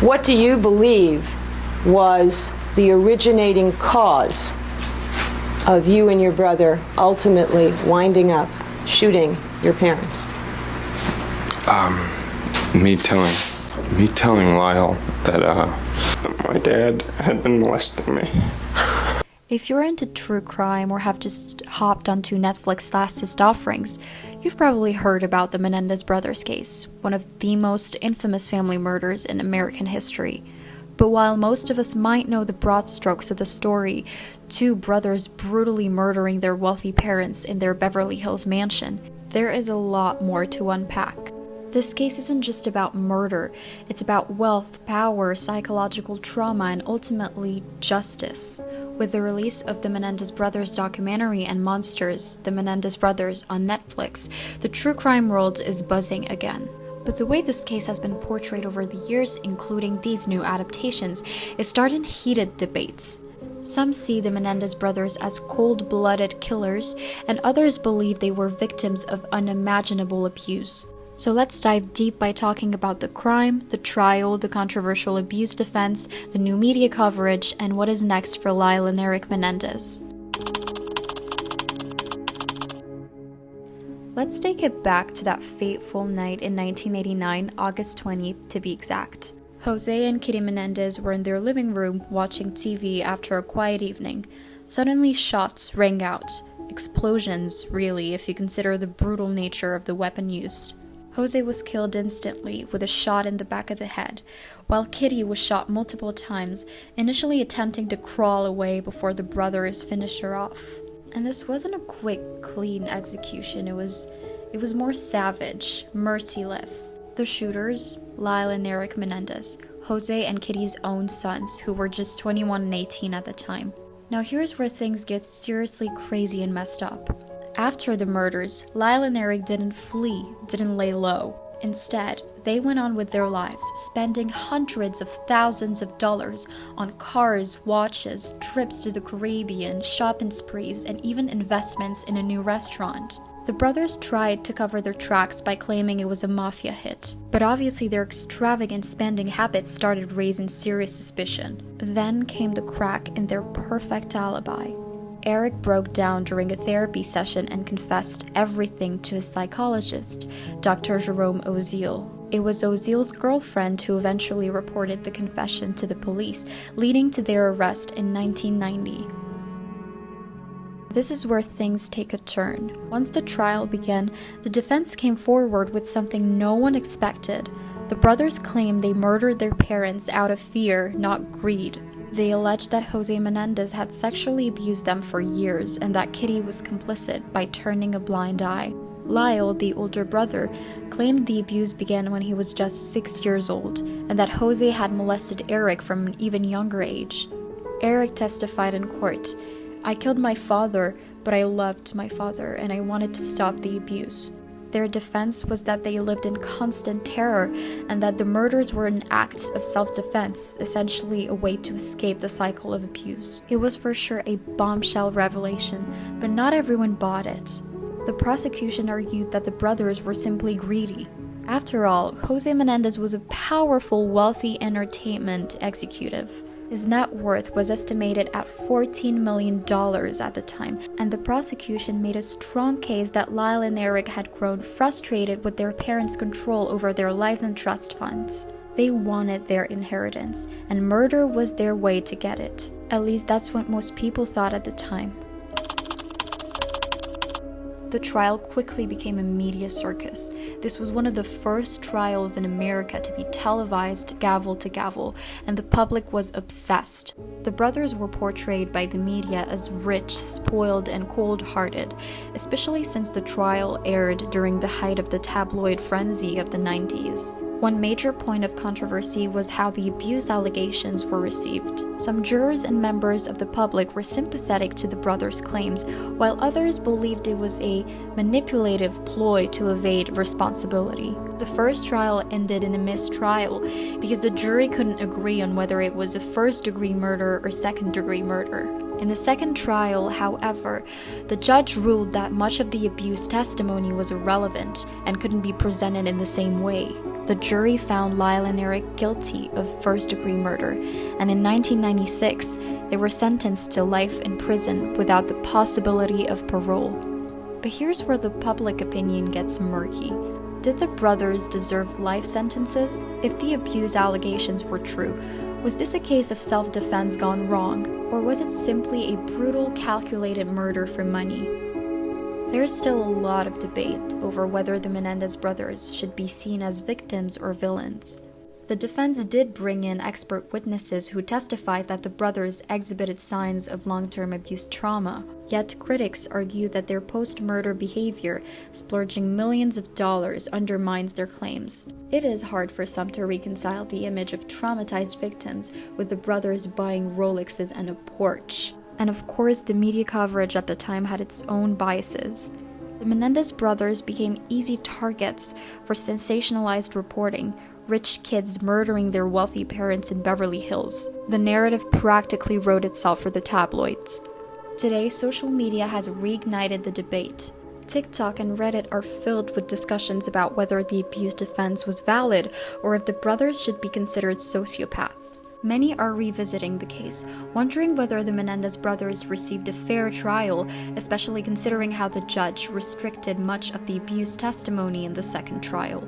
What do you believe was the originating cause of you and your brother ultimately winding up shooting your parents? Me telling Lyle that my dad had been molesting me. If you're into true crime or have just hopped onto Netflix's latest offerings, you've probably heard about the Menendez Brothers case, one of the most infamous family murders in American history. But while most of us might know the broad strokes of the story, two brothers brutally murdering their wealthy parents in their Beverly Hills mansion, there is a lot more to unpack. This case isn't just about murder, it's about wealth, power, psychological trauma, and ultimately justice. With the release of the Menendez Brothers documentary and Monsters, the Menendez Brothers on Netflix, the true crime world is buzzing again. But the way this case has been portrayed over the years, including these new adaptations, is starting heated debates. Some see the Menendez brothers as cold-blooded killers, and others believe they were victims of unimaginable abuse. So let's dive deep by talking about the crime, the trial, the controversial abuse defense, the new media coverage, and what is next for Lyle and Erik Menendez. Let's take it back to that fateful night in 1989, August 20th to be exact. Jose and Kitty Menendez were in their living room watching TV after a quiet evening. Suddenly shots rang out. Explosions, really, if you consider the brutal nature of the weapon used. Jose was killed instantly with a shot in the back of the head, while Kitty was shot multiple times, initially attempting to crawl away before the brothers finished her off. And this wasn't a quick, clean execution, it was more savage, merciless. The shooters, Lyle and Erik Menendez, Jose and Kitty's own sons, who were just 21 and 18 at the time. Now here's where things get seriously crazy and messed up. After the murders, Lyle and Erik didn't flee, didn't lay low. Instead, they went on with their lives, spending hundreds of thousands of dollars on cars, watches, trips to the Caribbean, shopping sprees, and even investments in a new restaurant. The brothers tried to cover their tracks by claiming it was a mafia hit, but obviously their extravagant spending habits started raising serious suspicion. Then came the crack in their perfect alibi. Erik broke down during a therapy session and confessed everything to his psychologist, Dr. Jerome Oziel. It was Oziel's girlfriend who eventually reported the confession to the police, leading to their arrest in 1990. This is where things take a turn. Once the trial began, the defense came forward with something no one expected. The brothers claimed they murdered their parents out of fear, not greed. They alleged that Jose Menendez had sexually abused them for years and that Kitty was complicit by turning a blind eye. Lyle, the older brother, claimed the abuse began when he was just 6 years old and that Jose had molested Erik from an even younger age. Erik testified in court, "I killed my father, but I loved my father and I wanted to stop the abuse." Their defense was that they lived in constant terror and that the murders were an act of self-defense, essentially a way to escape the cycle of abuse. It was for sure a bombshell revelation, but not everyone bought it. The prosecution argued that the brothers were simply greedy. After all, Jose Menendez was a powerful, wealthy entertainment executive. His net worth was estimated at $14 million at the time, and the prosecution made a strong case that Lyle and Erik had grown frustrated with their parents' control over their lives and trust funds. They wanted their inheritance, and murder was their way to get it. At least that's what most people thought at the time. The trial quickly became a media circus. This was one of the first trials in America to be televised gavel to gavel, and the public was obsessed. The brothers were portrayed by the media as rich, spoiled, and cold-hearted, especially since the trial aired during the height of the tabloid frenzy of the 90s. One major point of controversy was how the abuse allegations were received. Some jurors and members of the public were sympathetic to the brothers' claims, while others believed it was a manipulative ploy to evade responsibility. The first trial ended in a mistrial because the jury couldn't agree on whether it was a first-degree murder or second-degree murder. In the second trial, however, the judge ruled that much of the abuse testimony was irrelevant and couldn't be presented in the same way. the jury found Lyle and Erik guilty of first-degree murder, and in 1996, they were sentenced to life in prison without the possibility of parole. But here's where the public opinion gets murky. Did the brothers deserve life sentences? If the abuse allegations were true, was this a case of self-defense gone wrong, or was it simply a brutal, calculated murder for money? There's still a lot of debate over whether the Menendez brothers should be seen as victims or villains. The defense did bring in expert witnesses who testified that the brothers exhibited signs of long-term abuse trauma, yet critics argue that their post-murder behavior, splurging millions of dollars, undermines their claims. It is hard for some to reconcile the image of traumatized victims with the brothers buying Rolexes and a Porsche. And of course, the media coverage at the time had its own biases. The Menendez brothers became easy targets for sensationalized reporting, rich kids murdering their wealthy parents in Beverly Hills. The narrative practically wrote itself for the tabloids. Today, social media has reignited the debate. TikTok and Reddit are filled with discussions about whether the abuse defense was valid or if the brothers should be considered sociopaths. Many are revisiting the case, wondering whether the Menendez brothers received a fair trial, especially considering how the judge restricted much of the abuse testimony in the second trial.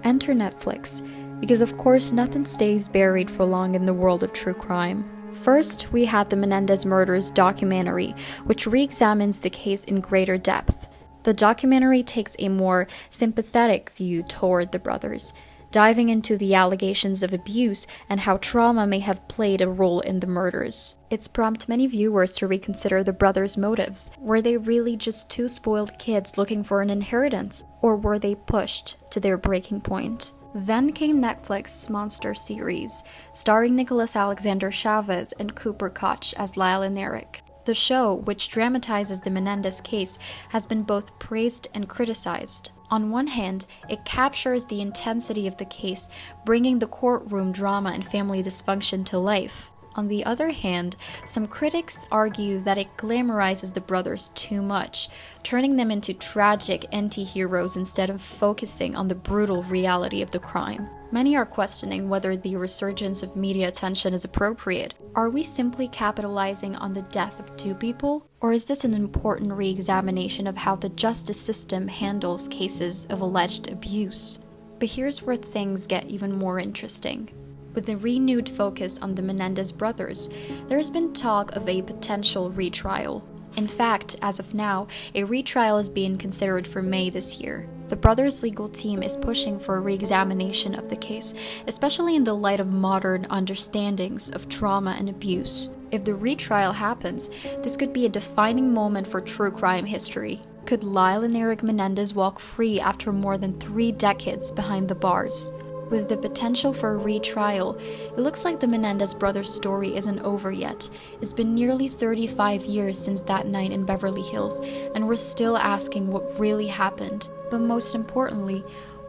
Enter Netflix, because of course nothing stays buried for long in the world of true crime. First, we had the Menendez Murders documentary, which re-examines the case in greater depth. The documentary takes a more sympathetic view toward the brothers, diving into the allegations of abuse and how trauma may have played a role in the murders. It's prompted many viewers to reconsider the brothers' motives. Were they really just two spoiled kids looking for an inheritance, or were they pushed to their breaking point? Then came Netflix's Monster series, starring Nicholas Alexander Chavez and Cooper Koch as Lyle and Erik. The show, which dramatizes the Menendez case, has been both praised and criticized. On one hand, it captures the intensity of the case, bringing the courtroom drama and family dysfunction to life. On the other hand, some critics argue that it glamorizes the brothers too much, turning them into tragic anti-heroes instead of focusing on the brutal reality of the crime. Many are questioning whether the resurgence of media attention is appropriate. Are we simply capitalizing on the death of two people? Or is this an important re-examination of how the justice system handles cases of alleged abuse? But here's where things get even more interesting. With a renewed focus on the Menendez brothers, there has been talk of a potential retrial. In fact, as of now, a retrial is being considered for May this year. The brothers' legal team is pushing for a re-examination of the case, especially in the light of modern understandings of trauma and abuse. If the retrial happens, this could be a defining moment for true crime history. Could Lyle and Erik Menendez walk free after more than 3 decades behind the bars? With the potential for a retrial, it looks like the Menendez brothers' story isn't over yet. It's been nearly 35 years since that night in Beverly Hills, and we're still asking what really happened. But most importantly,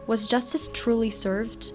was justice truly served?